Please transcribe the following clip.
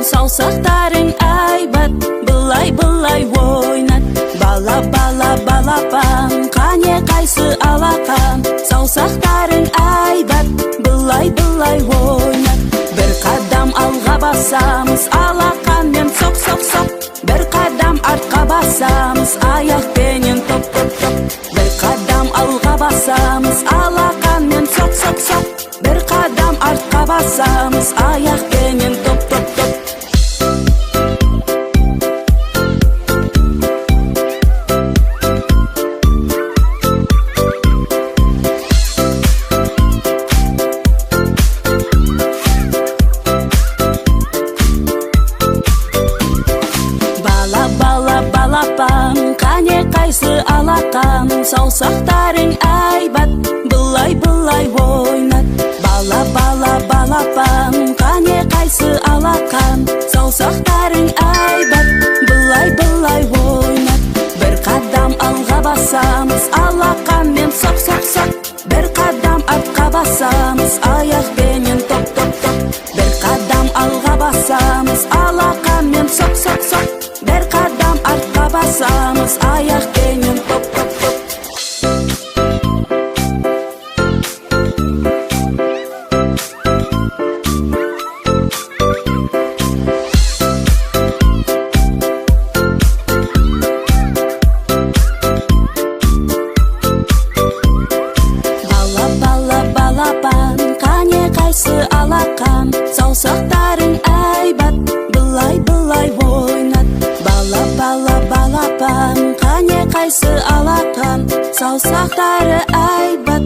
саусақтарың айбат, былай ойнат. Бала балапан, қане қайсы алақан, саусақтарың айбат, былай ойнат. Бір қадам алға басамыз, алақанмен соқ. Бір қадам артқа басамыз, аяқпенен топ. Бір қадам алға басамыз, алақанмен соқ. Бір қадам артқа басамыз, аяқпенен топ. Балапан, қане қайсы алақан, саусақтарың айбат, былай ойнат. Балапан, қане қайсы алақан, саусақтарың айбат, былай ойнат. Бір қадам алға басамыз, алақанмен соқ. Бір қадам артқа басамыз, аяқпенен топ. Бір қадам алға басамыз, алақанмен соқ. Бір қадам артқа басамыз, аяқпенен топ. Балапан, қане қайсы алақан, саусақтарың айбат, былай ойнат. Балапан, қане қайсы алақан, саусақтары айбат,